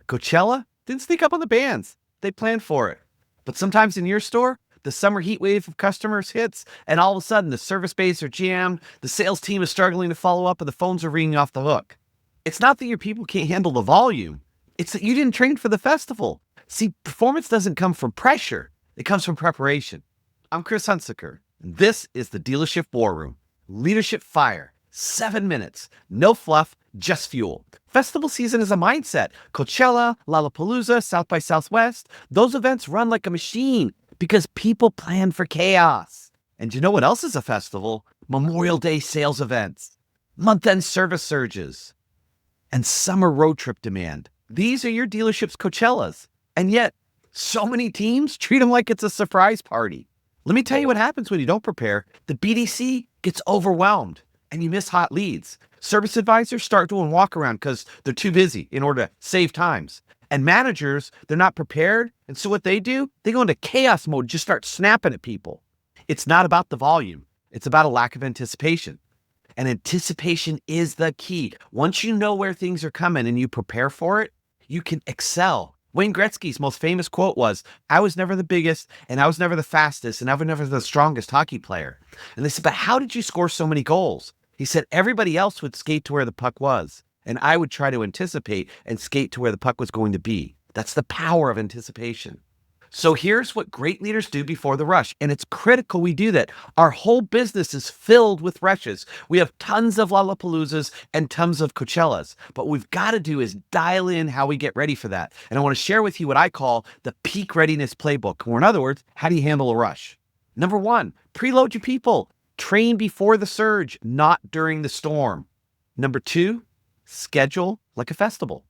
Coachella didn't sneak up on the bands. They planned for it. But sometimes in your store, the summer heat wave of customers hits, and all of a sudden the service bays are jammed, the sales team is struggling to follow up, and the phones are ringing off the hook. It's not that your people can't handle the volume. It's that you didn't train for the festival. See, performance doesn't come from pressure. It comes from preparation. I'm Chris Hunsicker, and this is the Dealership War Room. Leadership fire. 7 minutes. No fluff, just fuel. Festival season is a mindset. Coachella, Lollapalooza, South by Southwest. Those events run like a machine because people plan for chaos. And you know what else is a festival? Memorial Day sales events, month-end service surges, and summer road trip demand. These are your dealership's Coachellas. And yet, so many teams treat them like it's a surprise party. Let me tell you what happens when you don't prepare. The BDC gets overwhelmed and you miss hot leads. Service advisors start doing walk around because they're too busy in order to save times. And managers, they're not prepared. And so what they do, they go into chaos mode, just start snapping at people. It's not about the volume. It's about a lack of anticipation. And anticipation is the key. Once you know where things are coming and you prepare for it, you can excel. Wayne Gretzky's most famous quote was, "I was never the biggest, and I was never the fastest, and I was never the strongest hockey player." And they said, "But how did you score so many goals?" He said, "Everybody else would skate to where the puck was, and I would try to anticipate and skate to where the puck was going to be." That's the power of anticipation. So here's what great leaders do before the rush, and it's critical we do that. Our whole business is filled with rushes. We have tons of Lollapaloozas and tons of Coachellas, but what we've got to do is dial in how we get ready for that. And I want to share with you what I call the Peak Readiness Playbook, or in other words, how do you handle a rush? Number one, preload your people. Train before the surge, not during the storm. Number two, schedule like a festival.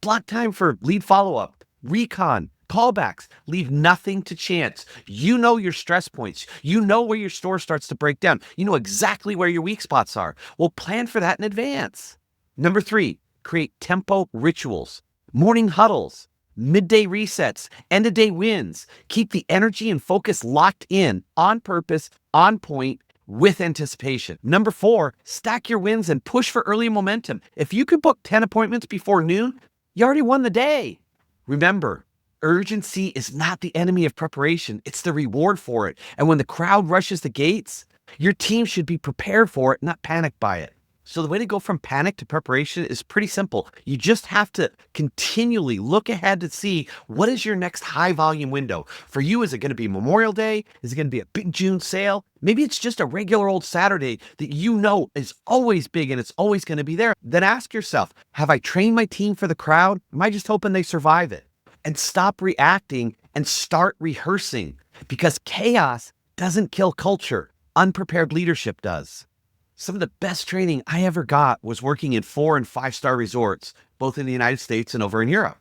Block time for lead follow-up, recon, callbacks. Leave nothing to chance. You know your stress points. You know where your store starts to break down. You know exactly where your weak spots are. Well, plan for that in advance. Number three, create tempo rituals, morning huddles, midday resets, end-of-day wins. Keep the energy and focus locked in, on purpose, on point, with anticipation. Number four, stack your wins and push for early momentum. If you can book 10 appointments before noon, you already won the day. Remember, urgency is not the enemy of preparation. It's the reward for it. And when the crowd rushes the gates, your team should be prepared for it, not panicked by it. So the way to go from panic to preparation is pretty simple. You just have to continually look ahead to see what is your next high volume window. For you, is it going to be Memorial Day? Is it going to be a big June sale? Maybe it's just a regular old Saturday that you know is always big and it's always going to be there. Then ask yourself, have I trained my team for the crowd? Am I just hoping they survive it? And stop reacting and start rehearsing, because chaos doesn't kill culture. Unprepared leadership does. Some of the best training I ever got was working in 4- and 5-star resorts, both in the United States and over in Europe.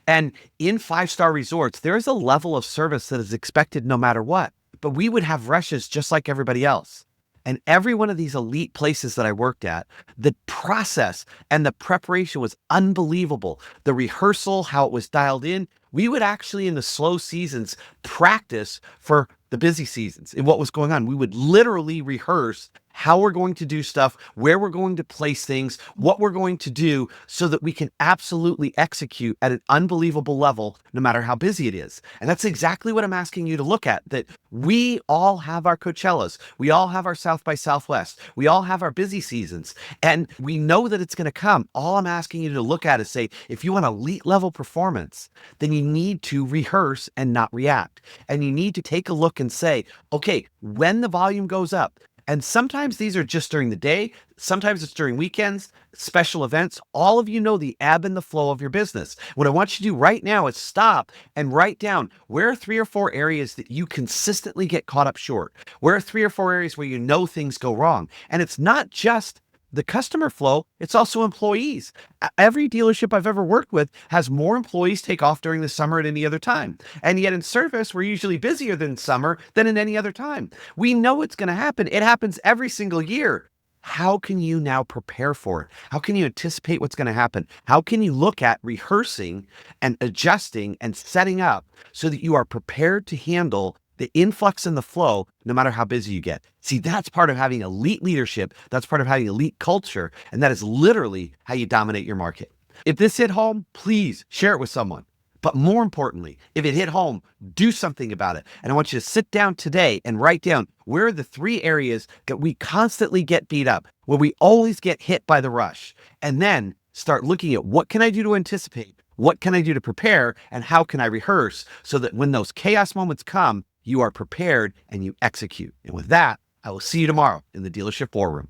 And in 5-star resorts, there is a level of service that is expected no matter what. But we would have rushes just like everybody else. And every one of these elite places that I worked at, the process and the preparation was unbelievable. The rehearsal, how it was dialed in, we would actually in the slow seasons practice for the busy seasons and what was going on. We would literally rehearse how we're going to do stuff, where we're going to place things, what we're going to do so that we can absolutely execute at an unbelievable level, no matter how busy it is. And that's exactly what I'm asking you to look at, that we all have our Coachellas. We all have our South by Southwest. We all have our busy seasons, and we know that it's going to come. All I'm asking you to look at is say, if you want elite level performance, then you need to rehearse and not react. And you need to take a look and say, okay, when the volume goes up, and sometimes these are just during the day, sometimes it's during weekends, special events. All of you know the ebb and the flow of your business. What I want you to do right now is stop and write down, where are 3 or 4 areas that you consistently get caught up short? Where are 3 or 4 areas where you know things go wrong? And it's not just the customer flow, it's also employees. Every dealership I've ever worked with has more employees take off during the summer at any other time. And yet in service, we're usually busier than summer than in any other time. We know it's going to happen. It happens every single year. How can you now prepare for it? How can you anticipate what's going to happen? How can you look at rehearsing and adjusting and setting up so that you are prepared to handle the influx and the flow, no matter how busy you get? See, that's part of having elite leadership. That's part of having elite culture. And that is literally how you dominate your market. If this hit home, please share it with someone. But more importantly, if it hit home, do something about it. And I want you to sit down today and write down, where are the 3 areas that we constantly get beat up, where we always get hit by the rush. And then start looking at, what can I do to anticipate? What can I do to prepare? And how can I rehearse so that when those chaos moments come, you are prepared and you execute. And with that, I will see you tomorrow in the dealership war room.